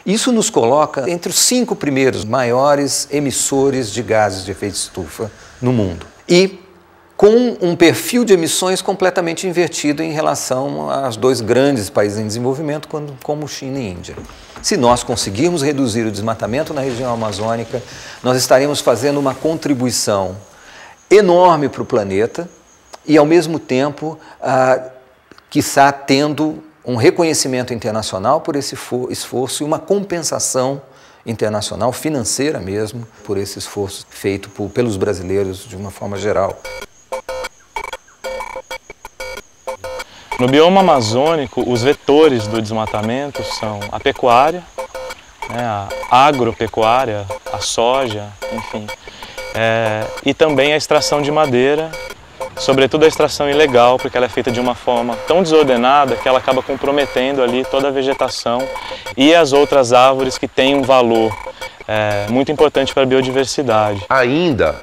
Isso nos coloca entre os 5 primeiros maiores emissores de gases de efeito estufa no mundo. E com um perfil de emissões completamente invertido em relação aos 2 grandes países em desenvolvimento, como China e Índia. Se nós conseguirmos reduzir o desmatamento na região amazônica, nós estaremos fazendo uma contribuição enorme para o planeta e, ao mesmo tempo, quiçá tendo um reconhecimento internacional por esse esforço e uma compensação internacional, financeira mesmo, por esse esforço feito pelos brasileiros de uma forma geral. No bioma amazônico, os vetores do desmatamento são a pecuária, a agropecuária, a soja, enfim, e também a extração de madeira, sobretudo a extração ilegal, porque ela é feita de uma forma tão desordenada que ela acaba comprometendo ali toda a vegetação e as outras árvores que têm um valor muito importante para a biodiversidade. Ainda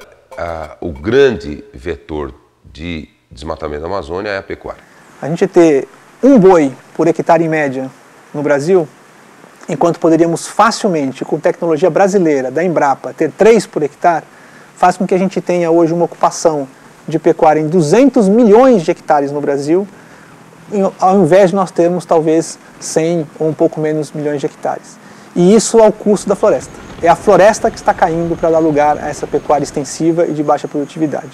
o grande vetor de desmatamento da Amazônia é a pecuária. A gente ter um boi por hectare em média no Brasil, enquanto poderíamos facilmente, com tecnologia brasileira, da Embrapa, ter 3 por hectare, faz com que a gente tenha hoje uma ocupação de pecuária em 200 milhões de hectares no Brasil, ao invés de nós termos talvez 100 ou um pouco menos milhões de hectares. E isso ao custo da floresta. É a floresta que está caindo para dar lugar a essa pecuária extensiva e de baixa produtividade.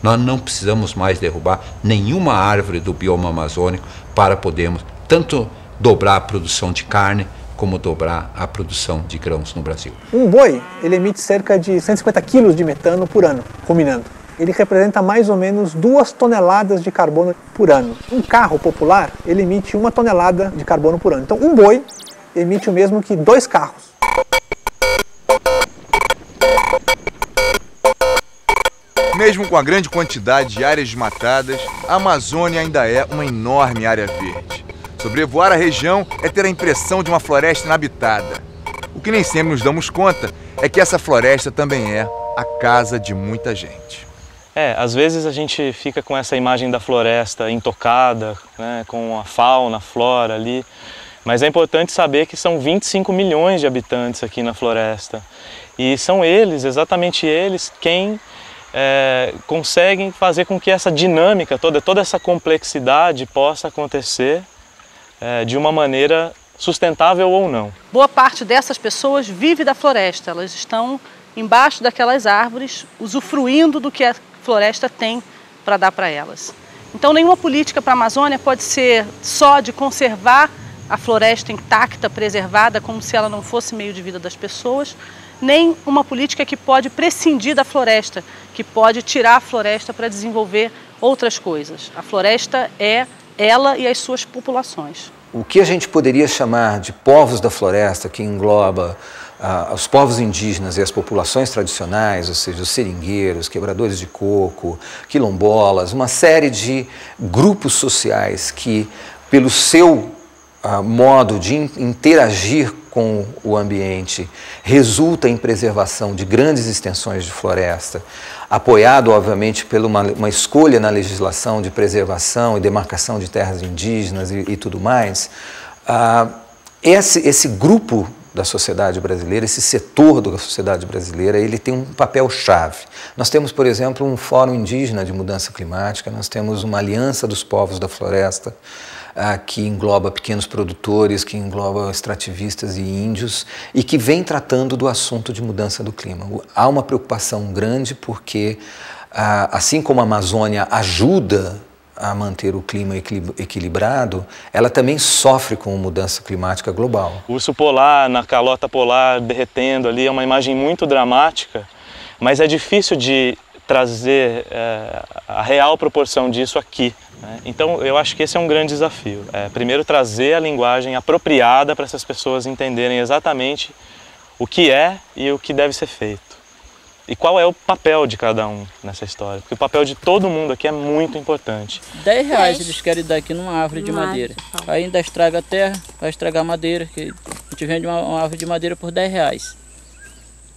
Nós não precisamos mais derrubar nenhuma árvore do bioma amazônico para podermos tanto dobrar a produção de carne como dobrar a produção de grãos no Brasil. Um boi, ele emite cerca de 150 quilos de metano por ano, ruminando. Ele representa mais ou menos 2 toneladas de carbono por ano. Um carro popular, ele emite 1 tonelada de carbono por ano. Então, um boi emite o mesmo que 2 carros. Mesmo com a grande quantidade de áreas desmatadas, a Amazônia ainda é uma enorme área verde. Sobrevoar a região é ter a impressão de uma floresta inabitada. O que nem sempre nos damos conta é que essa floresta também é a casa de muita gente. Às vezes a gente fica com essa imagem da floresta intocada, né, com a fauna, a flora ali, mas é importante saber que são 25 milhões de habitantes aqui na floresta. E são eles, exatamente eles, quem conseguem fazer com que essa dinâmica toda essa complexidade possa acontecer de uma maneira sustentável ou não. Boa parte dessas pessoas vive da floresta, elas estão embaixo daquelas árvores, usufruindo do que a floresta tem para dar para elas. Então nenhuma política para a Amazônia pode ser só de conservar a floresta intacta, preservada, como se ela não fosse meio de vida das pessoas, nem uma política que pode prescindir da floresta, que pode tirar a floresta para desenvolver outras coisas. A floresta é ela e as suas populações. O que a gente poderia chamar de povos da floresta, que engloba os povos indígenas e as populações tradicionais, ou seja, os seringueiros, quebradores de coco, quilombolas, uma série de grupos sociais que, pelo seu modo de interagir com o ambiente, resulta em preservação de grandes extensões de floresta, apoiado, obviamente, por uma escolha na legislação de preservação e demarcação de terras indígenas e tudo mais. Esse grupo da sociedade brasileira, esse setor da sociedade brasileira, ele tem um papel-chave. Nós temos, por exemplo, um Fórum Indígena de Mudança Climática, nós temos uma Aliança dos Povos da Floresta, que engloba pequenos produtores, que engloba extrativistas e índios, e que vem tratando do assunto de mudança do clima. Há uma preocupação grande porque, assim como a Amazônia ajuda a manter o clima equilibrado, ela também sofre com a mudança climática global. O urso polar, na calota polar, derretendo ali, é uma imagem muito dramática, mas é difícil de trazer a real proporção disso aqui. Então, eu acho que esse é um grande desafio. Primeiro, trazer a linguagem apropriada para essas pessoas entenderem exatamente o que é e o que deve ser feito. E qual é o papel de cada um nessa história. Porque o papel de todo mundo aqui é muito importante. R$10 eles querem dar aqui numa árvore de madeira. Aí ainda estraga a terra, vai estragar a madeira. Que a gente vende uma árvore de madeira por R$10.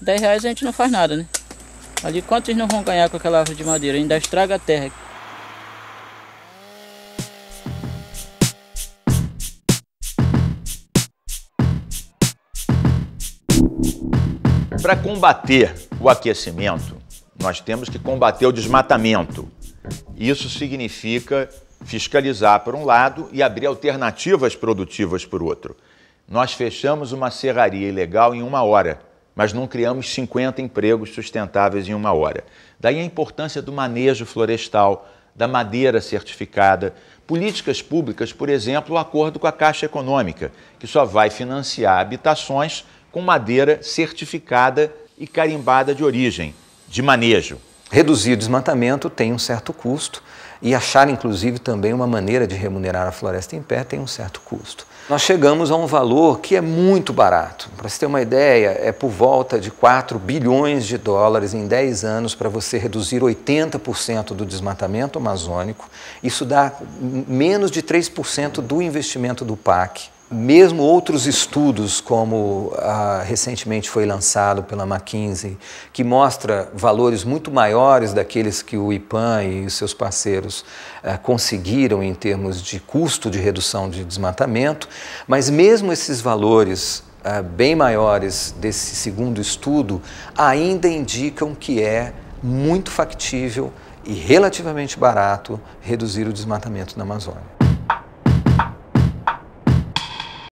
R$10 a gente não faz nada, né? Ali quanto eles não vão ganhar com aquela árvore de madeira? Ainda estraga a terra. Para combater o aquecimento, nós temos que combater o desmatamento. Isso significa fiscalizar por um lado e abrir alternativas produtivas por outro. Nós fechamos uma serraria ilegal em 1 hora, mas não criamos 50 empregos sustentáveis em 1 hora. Daí a importância do manejo florestal, da madeira certificada, políticas públicas, por exemplo, o acordo com a Caixa Econômica, que só vai financiar habitações com madeira certificada e carimbada de origem, de manejo. Reduzir o desmatamento tem um certo custo e achar, inclusive, também uma maneira de remunerar a floresta em pé tem um certo custo. Nós chegamos a um valor que é muito barato. Para você ter uma ideia, é por volta de 4 bilhões de dólares em 10 anos para você reduzir 80% do desmatamento amazônico. Isso dá menos de 3% do investimento do PAC. Mesmo outros estudos, como recentemente foi lançado pela McKinsey, que mostra valores muito maiores daqueles que o IPAM e os seus parceiros conseguiram em termos de custo de redução de desmatamento, mas mesmo esses valores bem maiores desse segundo estudo ainda indicam que é muito factível e relativamente barato reduzir o desmatamento na Amazônia.